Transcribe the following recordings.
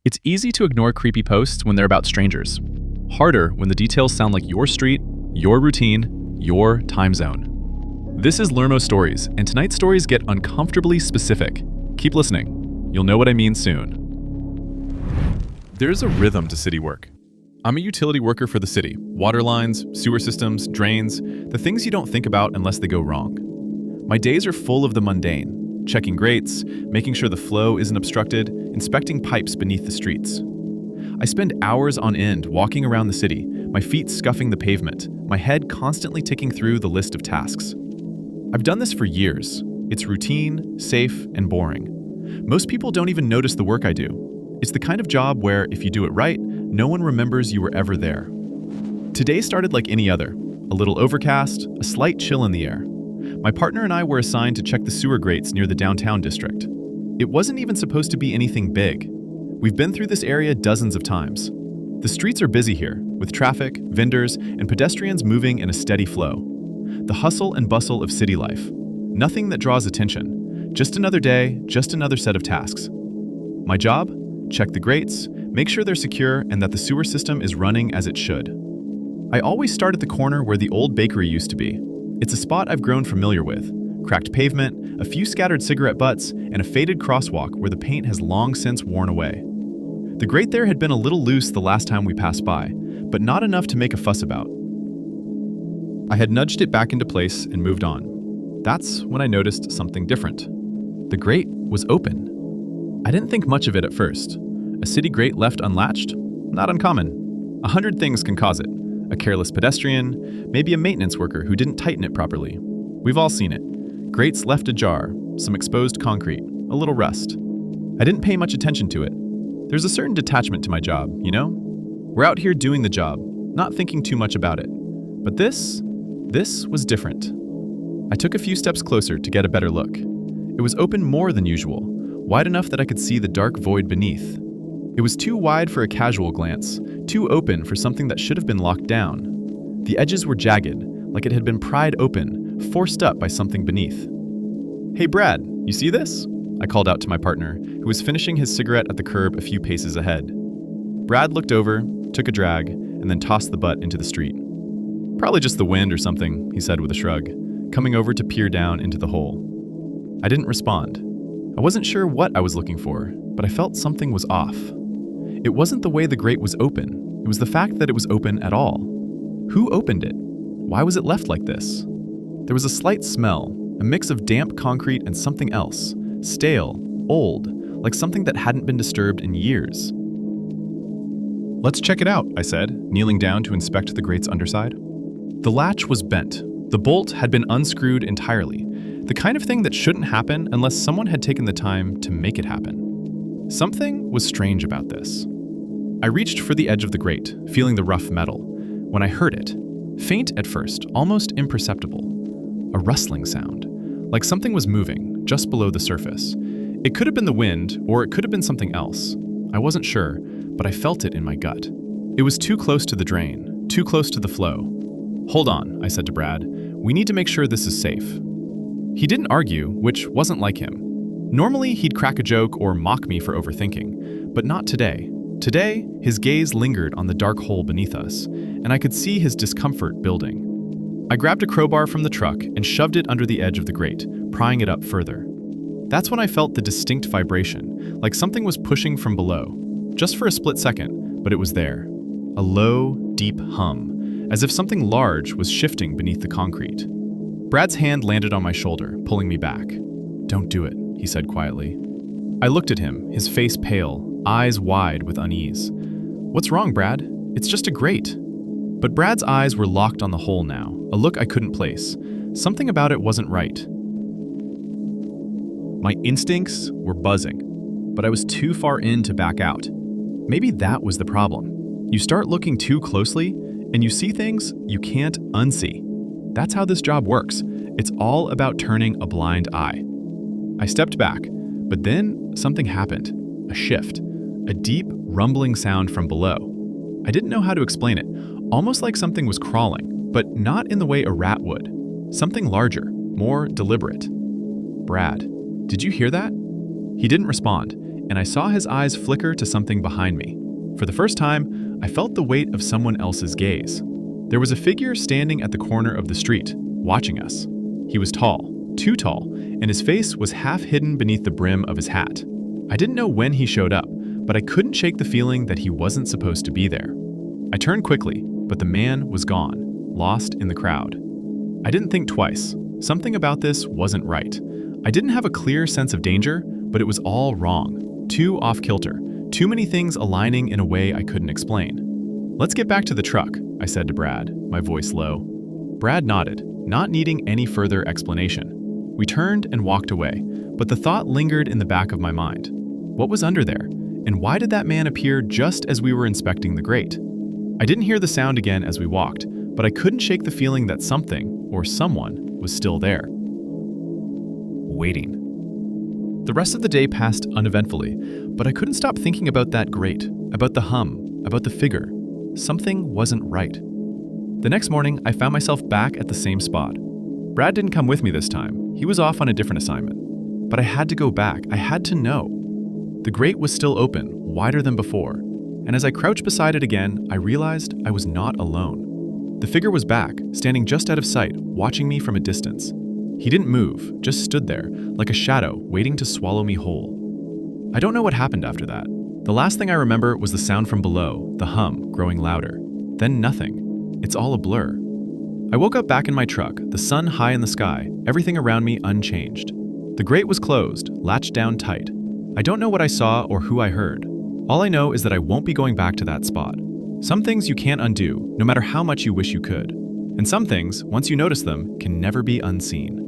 It's easy to ignore creepy posts when they're about strangers. Harder when the details sound like your street, your routine, your time zone. This is LurmoStories, and tonight's stories get uncomfortably specific. Keep listening. You'll know what I mean soon. There's a rhythm to city work. I'm a utility worker for the city. Water lines, sewer systems, drains, the things you don't think about unless they go wrong. My days are full of the mundane, checking grates, making sure the flow isn't obstructed, inspecting pipes beneath the streets. I spend hours on end walking around the city, my feet scuffing the pavement, my head constantly ticking through the list of tasks. I've done this for years. It's routine, safe, and boring. Most people don't even notice the work I do. It's the kind of job where, if you do it right, no one remembers you were ever there. Today started like any other. A little overcast, a slight chill in the air. My partner and I were assigned to check the sewer grates near the downtown district. It wasn't even supposed to be anything big. We've been through this area dozens of times. The streets are busy here, with traffic, vendors, and pedestrians moving in a steady flow. The hustle and bustle of city life. Nothing that draws attention. Just another day, just another set of tasks. My job? Check the grates, make sure they're secure, and that the sewer system is running as it should. I always start at the corner where the old bakery used to be. It's a spot I've grown familiar with. Cracked pavement, a few scattered cigarette butts, and a faded crosswalk where the paint has long since worn away. The grate there had been a little loose the last time we passed by, but not enough to make a fuss about. I had nudged it back into place and moved on. That's when I noticed something different. The grate was open. I didn't think much of it at first. A city grate left unlatched? Not uncommon. 100 things can cause it. A careless pedestrian, maybe a maintenance worker who didn't tighten it properly. We've all seen it. Grates left ajar, some exposed concrete, a little rust. I didn't pay much attention to it. There's a certain detachment to my job, you know? We're out here doing the job, not thinking too much about it. But this was different. I took a few steps closer to get a better look. It was open more than usual, wide enough that I could see the dark void beneath. It was too wide for a casual glance, too open for something that should have been locked down. The edges were jagged, like it had been pried open, forced up by something beneath. "Hey Brad, you see this?" I called out to my partner, who was finishing his cigarette at the curb a few paces ahead. Brad looked over, took a drag, and then tossed the butt into the street. "Probably just the wind or something," he said with a shrug, coming over to peer down into the hole. I didn't respond. I wasn't sure what I was looking for, but I felt something was off. It wasn't the way the grate was open. It was the fact that it was open at all. Who opened it? Why was it left like this? There was a slight smell, a mix of damp concrete and something else. Stale, old, like something that hadn't been disturbed in years. "Let's check it out," I said, kneeling down to inspect the grate's underside. The latch was bent. The bolt had been unscrewed entirely, the kind of thing that shouldn't happen unless someone had taken the time to make it happen. Something was strange about this. I reached for the edge of the grate, feeling the rough metal, when I heard it, faint at first, almost imperceptible. A rustling sound, like something was moving just below the surface. It could have been the wind, or it could have been something else. I wasn't sure, but I felt it in my gut. It was too close to the drain, too close to the flow. "Hold on," I said to Brad. "We need to make sure this is safe." He didn't argue, which wasn't like him. Normally, he'd crack a joke or mock me for overthinking, but not today. Today, his gaze lingered on the dark hole beneath us, and I could see his discomfort building. I grabbed a crowbar from the truck and shoved it under the edge of the grate, prying it up further. That's when I felt the distinct vibration, like something was pushing from below. Just for a split second, but it was there. A low, deep hum, as if something large was shifting beneath the concrete. Brad's hand landed on my shoulder, pulling me back. "Don't do it," he said quietly. I looked at him, his face pale, eyes wide with unease. "What's wrong, Brad? It's just a grate." But Brad's eyes were locked on the hole now, a look I couldn't place. Something about it wasn't right. My instincts were buzzing, but I was too far in to back out. Maybe that was the problem. You start looking too closely, and you see things you can't unsee. That's how this job works. It's all about turning a blind eye. I stepped back, but then something happened. A shift. A deep, rumbling sound from below. I didn't know how to explain it. Almost like something was crawling, but not in the way a rat would. Something larger, more deliberate. "Brad, did you hear that?" He didn't respond. and I saw his eyes flicker to something behind me. For the first time, I felt the weight of someone else's gaze. There was a figure standing at the corner of the street, watching us. He was tall, too tall, and his face was half hidden beneath the brim of his hat. I didn't know when he showed up, but I couldn't shake the feeling that he wasn't supposed to be there. I turned quickly, but the man was gone, lost in the crowd. I didn't think twice. Something about this wasn't right. I didn't have a clear sense of danger, but it was all wrong. Too off-kilter. Too many things aligning in a way I couldn't explain. "Let's get back to the truck," I said to Brad, my voice low. Brad nodded, not needing any further explanation. We turned and walked away, but the thought lingered in the back of my mind. What was under there? And why did that man appear just as we were inspecting the grate? I didn't hear the sound again as we walked, but I couldn't shake the feeling that something, or someone, was still there. Waiting. The rest of the day passed uneventfully, but I couldn't stop thinking about that grate, about the hum, about the figure. Something wasn't right. The next morning, I found myself back at the same spot. Brad didn't come with me this time. He was off on a different assignment. But I had to go back. I had to know. The grate was still open, wider than before, and as I crouched beside it again, I realized I was not alone. The figure was back, standing just out of sight, watching me from a distance. He didn't move, just stood there, like a shadow, waiting to swallow me whole. I don't know what happened after that. The last thing I remember was the sound from below, the hum, growing louder. Then nothing. It's all a blur. I woke up back in my truck, the sun high in the sky, everything around me unchanged. The grate was closed, latched down tight. I don't know what I saw or who I heard. All I know is that I won't be going back to that spot. Some things you can't undo, no matter how much you wish you could. And some things, once you notice them, can never be unseen.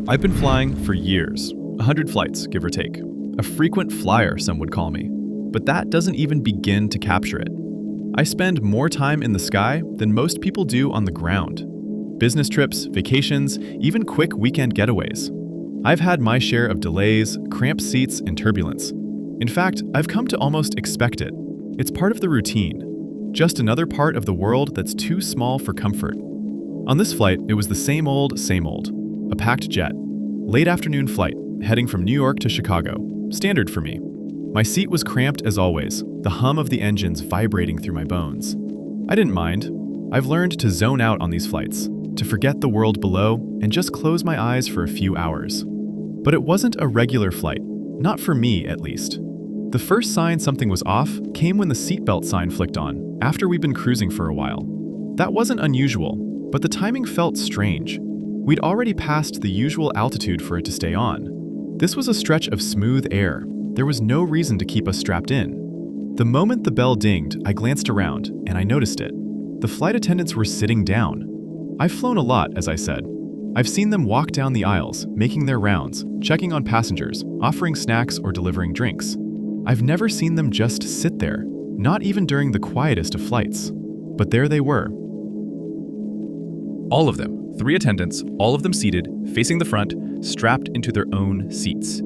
I've been flying for years, 100 flights, give or take. A frequent flyer, some would call me. But that doesn't even begin to capture it. I spend more time in the sky than most people do on the ground. Business trips, vacations, even quick weekend getaways. I've had my share of delays, cramped seats, and turbulence. In fact, I've come to almost expect it. It's part of the routine. Just another part of the world that's too small for comfort. On this flight, it was the same old, a packed jet. Late afternoon flight, heading from New York to Chicago. Standard for me. My seat was cramped as always, the hum of the engines vibrating through my bones. I didn't mind. I've learned to zone out on these flights, to forget the world below and just close my eyes for a few hours. But it wasn't a regular flight, not for me at least. The first sign something was off came when the seatbelt sign flicked on, after we'd been cruising for a while. That wasn't unusual, but the timing felt strange. We'd already passed the usual altitude for it to stay on. This was a stretch of smooth air. There was no reason to keep us strapped in. The moment the bell dinged, I glanced around, and I noticed it. The flight attendants were sitting down. I've flown a lot, as I said. I've seen them walk down the aisles, making their rounds, checking on passengers, offering snacks or delivering drinks. I've never seen them just sit there, not even during the quietest of flights. But there they were. All of them, 3 attendants, all of them seated, facing the front, strapped into their own seats.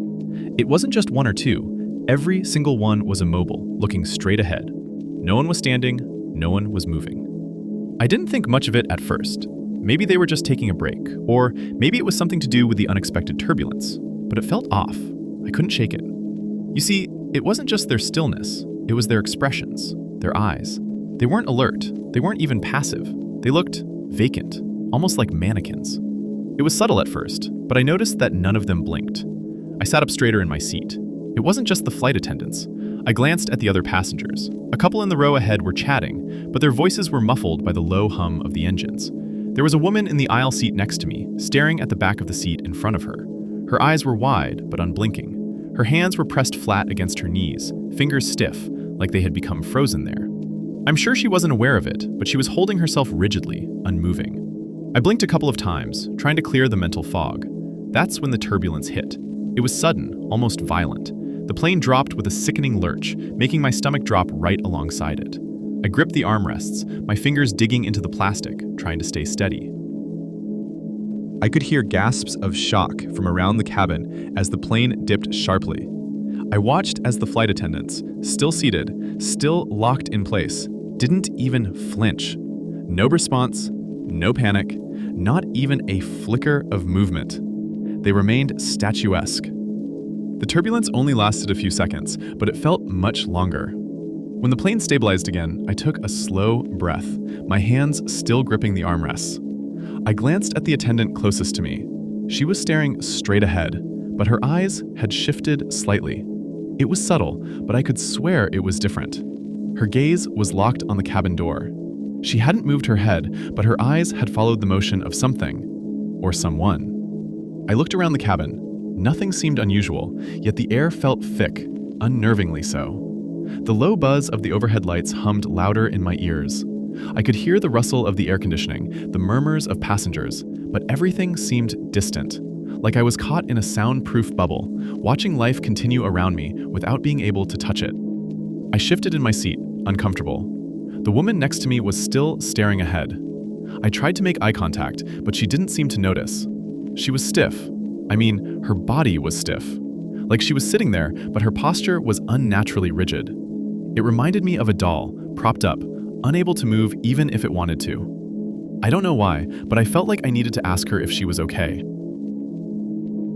It wasn't just 1 or 2. Every single one was immobile, looking straight ahead. No one was standing, no one was moving. I didn't think much of it at first. Maybe they were just taking a break, or maybe it was something to do with the unexpected turbulence. But it felt off. I couldn't shake it. You see, it wasn't just their stillness, it was their expressions, their eyes. They weren't alert, they weren't even passive. They looked vacant, almost like mannequins. It was subtle at first, but I noticed that none of them blinked. I sat up straighter in my seat. It wasn't just the flight attendants. I glanced at the other passengers. A couple in the row ahead were chatting, but their voices were muffled by the low hum of the engines. There was a woman in the aisle seat next to me, staring at the back of the seat in front of her. Her eyes were wide, but unblinking. Her hands were pressed flat against her knees, fingers stiff, like they had become frozen there. I'm sure she wasn't aware of it, but she was holding herself rigidly, unmoving. I blinked a couple of times, trying to clear the mental fog. That's when the turbulence hit. It was sudden, almost violent. The plane dropped with a sickening lurch, making my stomach drop right alongside it. I gripped the armrests, my fingers digging into the plastic, trying to stay steady. I could hear gasps of shock from around the cabin as the plane dipped sharply. I watched as the flight attendants, still seated, still locked in place, didn't even flinch. No response, no panic, not even a flicker of movement. They remained statuesque. The The turbulence only lasted a few seconds, but it felt much longer. When the plane stabilized again, I took a slow breath, my hands still gripping the armrests. I glanced at the attendant closest to me. She was staring straight ahead, but her eyes had shifted slightly. It was subtle, but I could swear it was different. Her gaze was locked on the cabin door. She hadn't moved her head, but her eyes had followed the motion of something, or someone. I looked around the cabin. Nothing seemed unusual, yet the air felt thick, unnervingly so. The low buzz of the overhead lights hummed louder in my ears. I could hear the rustle of the air conditioning, the murmurs of passengers, but everything seemed distant, like I was caught in a soundproof bubble, watching life continue around me without being able to touch it. I shifted in my seat, uncomfortable. The woman next to me was still staring ahead. I tried to make eye contact, but she didn't seem to notice. She was stiff. I mean, her body was stiff. Like she was sitting there, but her posture was unnaturally rigid. It reminded me of a doll, propped up, unable to move even if it wanted to. I don't know why, but I felt like I needed to ask her if she was okay.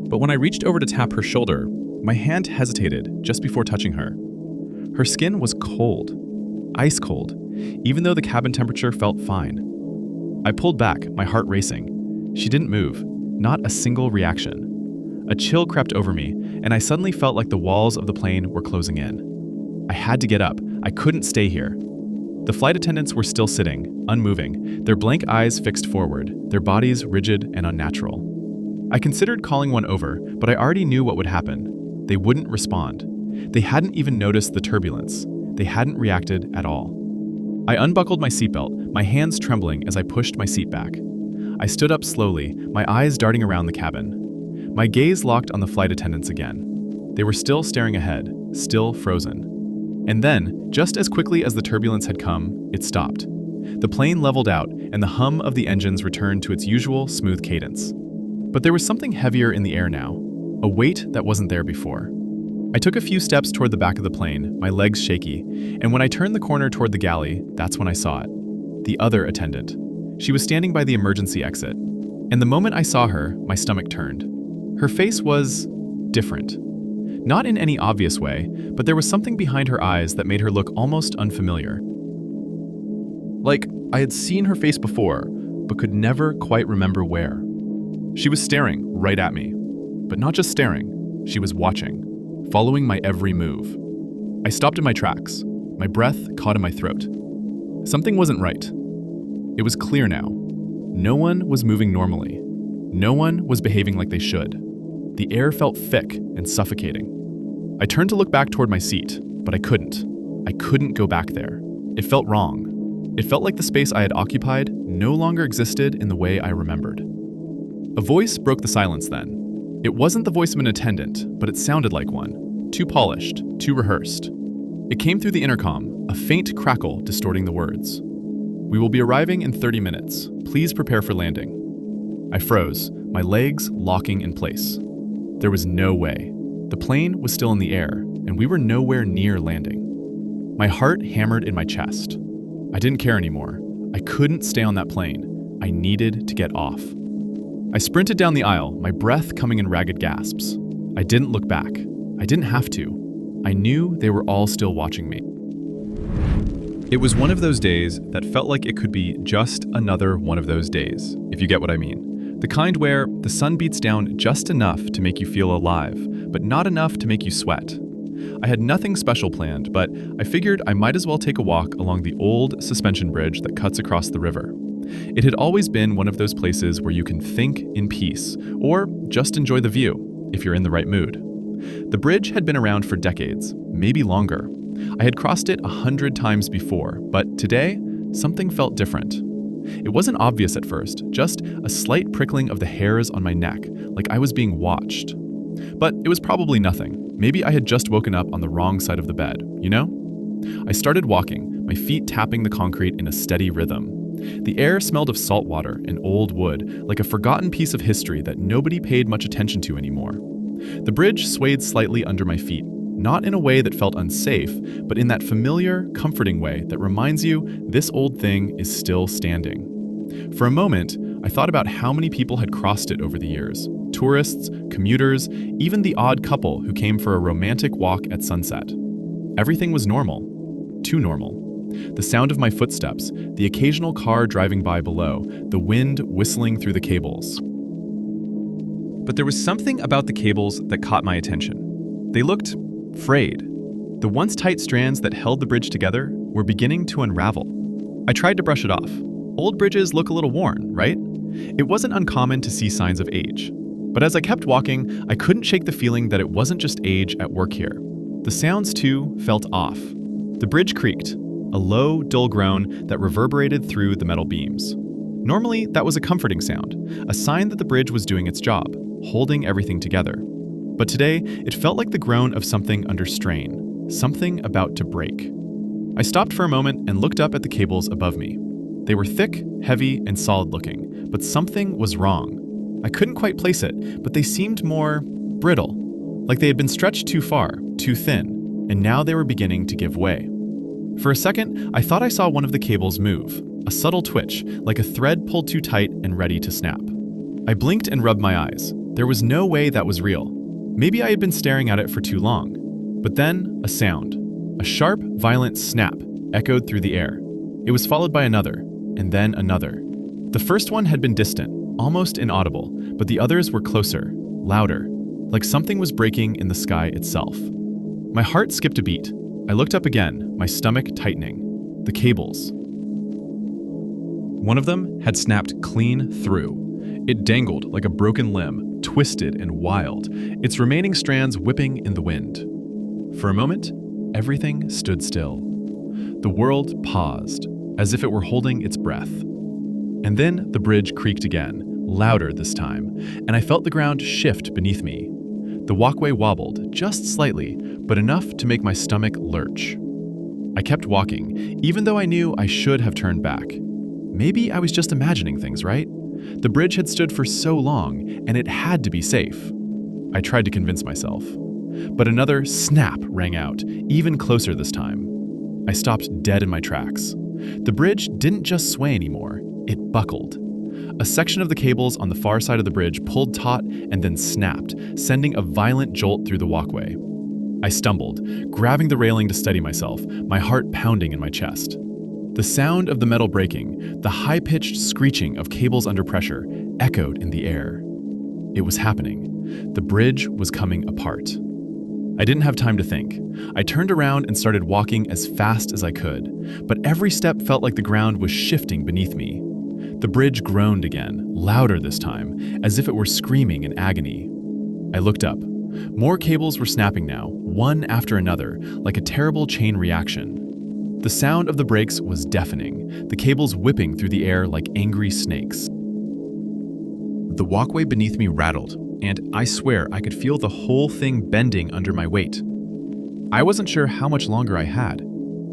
But when I reached over to tap her shoulder, my hand hesitated just before touching her. Her skin was cold, ice cold, even though the cabin temperature felt fine. I pulled back, my heart racing. She didn't move, not a single reaction. A chill crept over me, and I suddenly felt like the walls of the plane were closing in. I had to get up. I couldn't stay here. The flight attendants were still sitting, unmoving, their blank eyes fixed forward, their bodies rigid and unnatural. I considered calling one over, but I already knew what would happen. They wouldn't respond. They hadn't even noticed the turbulence. They hadn't reacted at all. I unbuckled my seatbelt, my hands trembling as I pushed my seat back. I stood up slowly, my eyes darting around the cabin. My gaze locked on the flight attendants again. They were still staring ahead, still frozen. And then, just as quickly as the turbulence had come, it stopped. The plane leveled out, and the hum of the engines returned to its usual smooth cadence. But there was something heavier in the air now, a weight that wasn't there before. I took a few steps toward the back of the plane, my legs shaky, and when I turned the corner toward the galley, that's when I saw it. The other attendant. She was standing by the emergency exit. And the moment I saw her, my stomach turned. Her face was different. Not in any obvious way, but there was something behind her eyes that made her look almost unfamiliar. Like I had seen her face before, but could never quite remember where. She was staring right at me. But not just staring, she was watching, following my every move. I stopped in my tracks, my breath caught in my throat. Something wasn't right. It was clear now. No one was moving normally. No one was behaving like they should. The air felt thick and suffocating. I turned to look back toward my seat, but I couldn't. I couldn't go back there. It felt wrong. It felt like the space I had occupied no longer existed in the way I remembered. A voice broke the silence then. It wasn't the voice of an attendant, but it sounded like one. Too polished, too rehearsed. It came through the intercom, a faint crackle distorting the words. "We will be arriving in 30 minutes. Please prepare for landing." I froze, my legs locking in place. There was no way. The plane was still in the air, and we were nowhere near landing. My heart hammered in my chest. I didn't care anymore. I couldn't stay on that plane. I needed to get off. I sprinted down the aisle, my breath coming in ragged gasps. I didn't look back. I didn't have to. I knew they were all still watching me. It was one of those days that felt like it could be just another one of those days, if you get what I mean. The kind where the sun beats down just enough to make you feel alive, but not enough to make you sweat. I had nothing special planned, but I figured I might as well take a walk along the old suspension bridge that cuts across the river. It had always been one of those places where you can think in peace, or just enjoy the view, if you're in the right mood. The bridge had been around for decades, maybe longer. I had crossed it 100 times before, but today, something felt different. It wasn't obvious at first, just a slight prickling of the hairs on my neck, like I was being watched. But it was probably nothing. Maybe I had just woken up on the wrong side of the bed, you know? I started walking, my feet tapping the concrete in a steady rhythm. The air smelled of salt water and old wood, like a forgotten piece of history that nobody paid much attention to anymore. The bridge swayed slightly under my feet, not in a way that felt unsafe, but in that familiar, comforting way that reminds you this old thing is still standing. For a moment, I thought about how many people had crossed it over the years. tourists, commuters, even the odd couple who came for a romantic walk at sunset. Everything was normal. Too normal. The sound of my footsteps, the occasional car driving by below, the wind whistling through the cables. But there was something about the cables that caught my attention. They looked frayed. The once tight strands that held the bridge together were beginning to unravel. I tried to brush it off. Old bridges look a little worn, right? It wasn't uncommon to see signs of age. But as I kept walking, I couldn't shake the feeling that it wasn't just age at work here. The sounds, too, felt off. The bridge creaked, a low, dull groan that reverberated through the metal beams. Normally, that was a comforting sound, a sign that the bridge was doing its job, holding everything together. But today, it felt like the groan of something under strain, something about to break. I stopped for a moment and looked up at the cables above me. They were thick, heavy, and solid-looking, but something was wrong. I couldn't quite place it, but they seemed more brittle, like they had been stretched too far, too thin, and now they were beginning to give way. For a second, I thought I saw one of the cables move, a subtle twitch, like a thread pulled too tight and ready to snap. I blinked and rubbed my eyes. There was no way that was real. Maybe I had been staring at it for too long. But then, a sound. A sharp, violent snap echoed through the air. It was followed by another, and then another. The first one had been distant, almost inaudible, but the others were closer, louder, like something was breaking in the sky itself. My heart skipped a beat. I looked up again, my stomach tightening. The cables. One of them had snapped clean through. It dangled like a broken limb, twisted and wild, its remaining strands whipping in the wind. For a moment, everything stood still. The world paused, as if it were holding its breath. And then the bridge creaked again, louder this time, and I felt the ground shift beneath me. The walkway wobbled, just slightly, but enough to make my stomach lurch. I kept walking, even though I knew I should have turned back. Maybe I was just imagining things, right? The bridge had stood for so long, and it had to be safe. I tried to convince myself. But another snap rang out, even closer this time. I stopped dead in my tracks. The bridge didn't just sway anymore, it buckled. A section of the cables on the far side of the bridge pulled taut and then snapped, sending a violent jolt through the walkway. I stumbled, grabbing the railing to steady myself, my heart pounding in my chest. The sound of the metal breaking, the high-pitched screeching of cables under pressure, echoed in the air. It was happening. The bridge was coming apart. I didn't have time to think. I turned around and started walking as fast as I could, but every step felt like the ground was shifting beneath me. The bridge groaned again, louder this time, as if it were screaming in agony. I looked up. More cables were snapping now, one after another, like a terrible chain reaction. The sound of the brakes was deafening, the cables whipping through the air like angry snakes. The walkway beneath me rattled, and I swear I could feel the whole thing bending under my weight. I wasn't sure how much longer I had.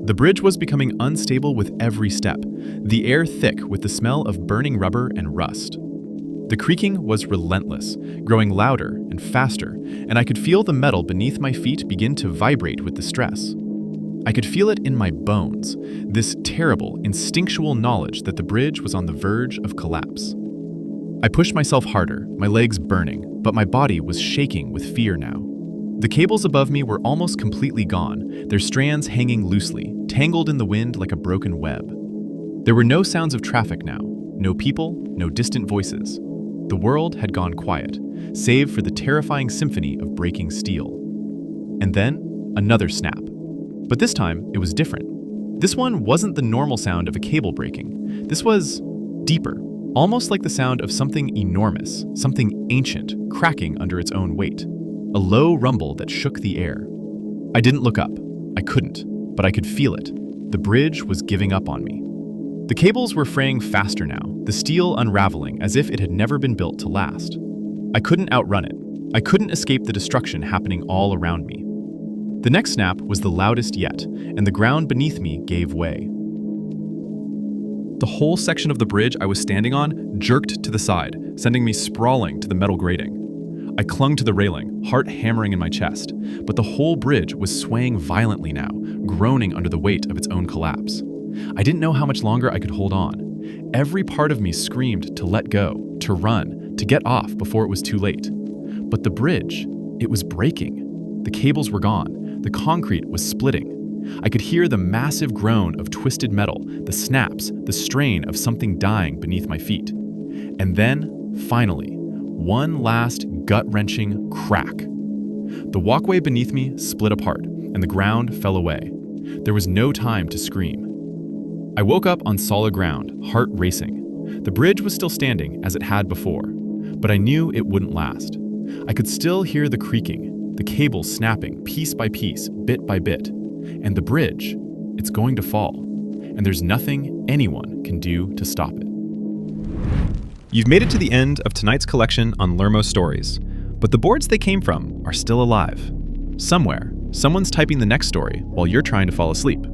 The bridge was becoming unstable with every step, the air thick with the smell of burning rubber and rust. The creaking was relentless, growing louder and faster, and I could feel the metal beneath my feet begin to vibrate with the stress. I could feel it in my bones, this terrible, instinctual knowledge that the bridge was on the verge of collapse. I pushed myself harder, my legs burning, but my body was shaking with fear now. The cables above me were almost completely gone, their strands hanging loosely, tangled in the wind like a broken web. There were no sounds of traffic now, no people, no distant voices. The world had gone quiet, save for the terrifying symphony of breaking steel. And then, another snap. But this time, it was different. This one wasn't the normal sound of a cable breaking. This was deeper, almost like the sound of something enormous, something ancient, cracking under its own weight. A low rumble that shook the air. I didn't look up. I couldn't, but I could feel it. The bridge was giving up on me. The cables were fraying faster now, the steel unraveling as if it had never been built to last. I couldn't outrun it. I couldn't escape the destruction happening all around me. The next snap was the loudest yet, and the ground beneath me gave way. The whole section of the bridge I was standing on jerked to the side, sending me sprawling to the metal grating. I clung to the railing, heart hammering in my chest, but the whole bridge was swaying violently now, groaning under the weight of its own collapse. I didn't know how much longer I could hold on. Every part of me screamed to let go, to run, to get off before it was too late. But the bridge, it was breaking. The cables were gone. The concrete was splitting. I could hear the massive groan of twisted metal, the snaps, the strain of something dying beneath my feet. And then, finally, one last gut-wrenching crack. The walkway beneath me split apart, and the ground fell away. There was no time to scream. I woke up on solid ground, heart racing. The bridge was still standing as it had before, but I knew it wouldn't last. I could still hear the creaking, the cables snapping piece by piece, bit by bit. And the bridge, it's going to fall, and there's nothing anyone can do to stop it. You've made it to the end of tonight's collection on LurmoStories, but the boards they came from are still alive. Somewhere, someone's typing the next story while you're trying to fall asleep.